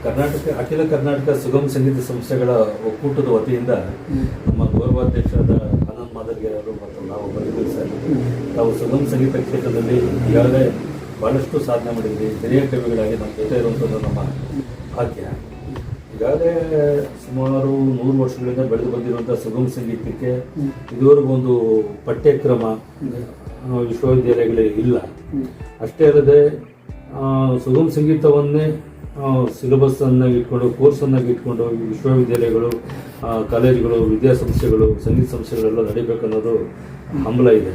ಅಖಿಲ ಕರ್ನಾಟಕ ಸುಗಮ ಸಂಗೀತ ಸಂಸ್ಥೆಗಳ ಒಕ್ಕೂಟದ ವತಿಯಿಂದ ನಮ್ಮ ಗೌರವಾಧ್ಯಕ್ಷರಾದ ಆನಂದ್ ಮಾದರ್ಗಿರ್ ಅವರು ಮತ್ತು ನಾವು ಬಂದಿದ್ದೀವಿ ಸರ್. ನಾವು ಸುಗಮ ಸಂಗೀತ ಕ್ಷೇತ್ರದಲ್ಲಿ ಈಗಾಗಲೇ ಭಾಳಷ್ಟು ಸಾಧನೆ ಮಾಡಿದ್ವಿ. ಹಿರಿಯ ಕವಿಗಳಾಗಿ ನಮ್ಮ ಜೊತೆ ಇರುವಂಥದ್ದು ನಮ್ಮ ಭಾಗ್ಯ. ಈಗಾಗಲೇ ಸುಮಾರು 100 ವರ್ಷಗಳಿಂದ ಬೆಳೆದು ಬಂದಿರುವಂಥ ಸುಗಮ ಸಂಗೀತಕ್ಕೆ ಇದುವರೆಗೂ ಒಂದು ಪಠ್ಯಕ್ರಮ ವಿಶ್ವವಿದ್ಯಾಲಯಗಳಲ್ಲಿ ಇಲ್ಲ. ಅಷ್ಟೇ ಅಲ್ಲದೆ ಸುಗಮ ಸಂಗೀತವನ್ನೇ ಸಿಲೆಬಸ್ಸನ್ನು ಇಟ್ಕೊಂಡು ಕೋರ್ಸನ್ನಾಗಿ ಇಟ್ಕೊಂಡು ವಿಶ್ವವಿದ್ಯಾಲಯಗಳು, ಕಾಲೇಜುಗಳು, ವಿದ್ಯಾಸಂಸ್ಥೆಗಳು, ಸಂಗೀತ ಸಂಸ್ಥೆಗಳೆಲ್ಲ ನಡೀಬೇಕನ್ನೋದು ಹಂಬಲ ಇದೆ.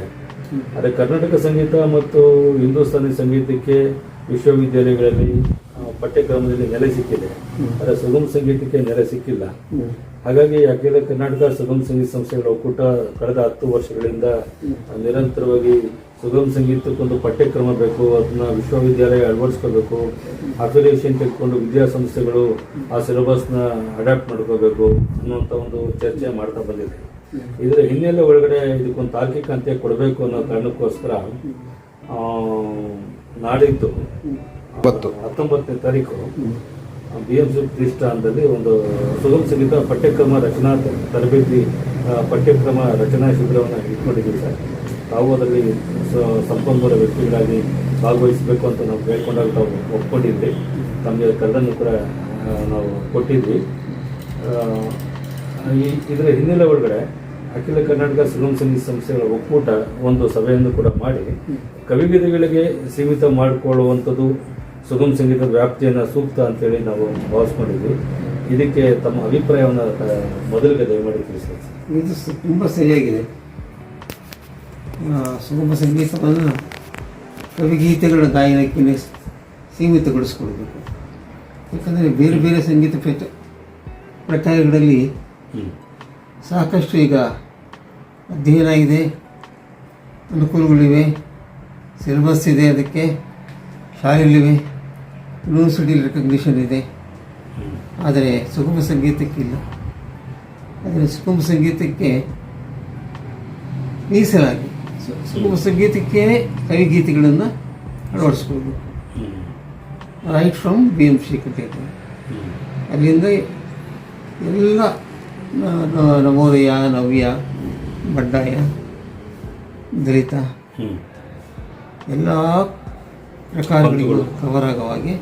ಆದರೆ ಕರ್ನಾಟಕ ಸಂಗೀತ ಮತ್ತು ಹಿಂದೂಸ್ತಾನಿ ಸಂಗೀತಕ್ಕೆ ವಿಶ್ವವಿದ್ಯಾಲಯಗಳಲ್ಲಿ ಪಠ್ಯಕ್ರಮದಲ್ಲಿ ನೆಲೆ ಸಿಕ್ಕಿದೆ, ಆದರೆ ಸುಗಮ ಸಂಗೀತಕ್ಕೆ ನೆಲೆ ಸಿಕ್ಕಿಲ್ಲ. ಹಾಗಾಗಿ ಅಖಿಲ ಕರ್ನಾಟಕ ಸುಗಮ ಸಂಗೀತ ಸಂಸ್ಥೆಗಳ ಒಕ್ಕೂಟ ಕಳೆದ 10 ವರ್ಷಗಳಿಂದ ನಿರಂತರವಾಗಿ ಸುಗಮ ಸಂಗೀತಕ್ಕೊಂದು ಪಠ್ಯಕ್ರಮ ಬೇಕು, ಅದನ್ನ ವಿಶ್ವವಿದ್ಯಾಲಯ ಅಳವಡಿಸ್ಕೋಬೇಕು, ಅಫಿಲಿಯೇಷನ್ ತೆಗೆದುಕೊಂಡು ವಿದ್ಯಾಸಂಸ್ಥೆಗಳು ಆ ಸಿಲೆಬಸ್ನ ಅಡಾಪ್ಟ್ ಮಾಡ್ಕೋಬೇಕು ಅನ್ನುವಂಥ ಒಂದು ಚರ್ಚೆ ಮಾಡ್ತಾ ಬಂದಿದೆ. ಇದರ ಹಿನ್ನೆಲೆ ಒಳಗಡೆ ಇದಕ್ಕೊಂದು ತಾರ್ಕಿಕ ಅಂತ್ಯ ಕೊಡಬೇಕು ಅನ್ನೋ ಕಾರಣಕ್ಕೋಸ್ಕರ ನಾಡಿದ್ದು 19ನೇ ತಾರೀಕು BMC ಕ್ರಿಸ್ಟಾನ್ದಲ್ಲಿ ಒಂದು ಸುಗಮ ಸಂಗೀತ ಪಠ್ಯಕ್ರಮ ರಚನಾ ತರಬೇತಿ ಪಠ್ಯಕ್ರಮ ರಚನಾ ಶಿಬಿರವನ್ನು ಇಟ್ಕೊಂಡಿದ್ದೀವಿ ಸರ್. ತಾವು ಅದರಲ್ಲಿ ಸಂಪನ್ಮೂಲ ವ್ಯಕ್ತಿಗಳಾಗಿ ಭಾಗವಹಿಸಬೇಕು ಅಂತ ನಾವು ಕೇಳ್ಕೊಂಡಾಗ ತಾವು ಒಪ್ಕೊಂಡಿದ್ವಿ. ತಮಗೆ ಕರೆದನ್ನು ಕೂಡ ನಾವು ಕೊಟ್ಟಿದ್ವಿ. ಇದರ ಹಿನ್ನೆಲೆ ಒಳಗಡೆ ಅಖಿಲ ಕರ್ನಾಟಕ ಸುಗಮ ಸಂಗೀತ ಸಂಸ್ಥೆಗಳ ಒಕ್ಕೂಟ ಒಂದು ಸಭೆಯನ್ನು ಕೂಡ ಮಾಡಿ ಕವಿಗೀತೆಗಳಿಗೆ ಸೀಮಿತ ಮಾಡಿಕೊಳ್ಳುವಂಥದ್ದು ಸುಗಮ ಸಂಗೀತದ ವ್ಯಾಪ್ತಿಯನ್ನು ಸೂಕ್ತ ಅಂತೇಳಿ ನಾವು ಭಾವಿಸ್ಕೊಂಡಿದ್ವಿ. ಇದಕ್ಕೆ ತಮ್ಮ ಅಭಿಪ್ರಾಯವನ್ನು ಮೊದಲಿಗೆ ದಯಮಾಡಿ ತಿಳಿಸ್ತಾರೆ. ಇದು ತುಂಬ ಸರಿಯಾಗಿದೆ. ಸುಗಮ ಸಂಗೀತವನ್ನು ಕವಿಗೀತೆಗಳ ಗಾಯನಕ್ಕೆ ಸೀಮಿತಗೊಳಿಸ್ಕೊಳ್ಬೇಕು. ಯಾಕಂದರೆ ಬೇರೆ ಬೇರೆ ಸಂಗೀತ ಪ್ರಕಾರಗಳಲ್ಲಿ ಸಾಕಷ್ಟು ಈಗ ಅಧ್ಯಯನ ಇದೆ, ಅನುಕೂಲಗಳಿವೆ, ಸಿಲೆಬಸ್ ಇದೆ, ಅದಕ್ಕೆ ಶಾಲೆಗಳಿವೆ, ಯೂನಿವರ್ಸಿಟಿ ರೆಕಗ್ನಿಷನ್ ಇದೆ. ಆದರೆ ಸುಗಮ ಸಂಗೀತಕ್ಕಿಲ್ಲ. ಆದರೆ ಸುಗಮ ಸಂಗೀತಕ್ಕೆ ಮೀಸಲಾಗಿ ಸುಗಮ ಸಂಗೀತಕ್ಕೆ ಕವಿಗೀತೆಗಳನ್ನು ಅಳವಡಿಸ್ಕೊಳ್ಬೇಕು. ರೈಟ್ ಫ್ರಮ್ BMC ಕಟ್ಟೇರಿ ಅಲ್ಲಿಂದ ಎಲ್ಲ ನವೋದಯ, ನವ್ಯ, ಬಡ್ಡಾಯ, ದಲಿತ ಎಲ್ಲ ಪ್ರಕಾರಗಳಿಗೂ ಕವರ್ ಆಗೋ ಹಾಗೆ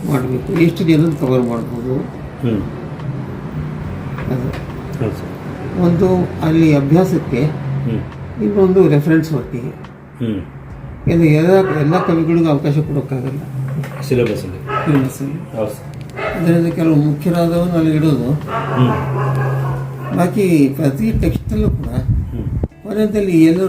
ಮಾಡಬೇಕು. ಎಷ್ಟು ಜನರನ್ನು ಕವರ್ ಮಾಡ್ಬೋದು ಅದು ಒಂದು. ಅಲ್ಲಿ ಅಭ್ಯಾಸಕ್ಕೆ ಇನ್ನೊಂದು ರೆಫರೆನ್ಸ್ ವರ್ಕಿಗೆ. ಯಾಕಂದರೆ ಎಲ್ಲ ಕವಿಗಳಿಗೂ ಅವಕಾಶ ಕೊಡೋಕ್ಕಾಗಲ್ಲ ಸಿಲೆಬಸ್ಸಲ್ಲಿ. ಅದರಿಂದ ಕೆಲವು ಮುಖ್ಯರಾದವನ್ನು ಅಲ್ಲಿ ಇಡೋದು. ಬಾಕಿ ಪ್ರತಿ ಟೆಕ್ಸ್ಟಲ್ಲೂ ಕೂಡ ಕೊನೆಯಲ್ಲಿ ಎಲ್ಲರೂ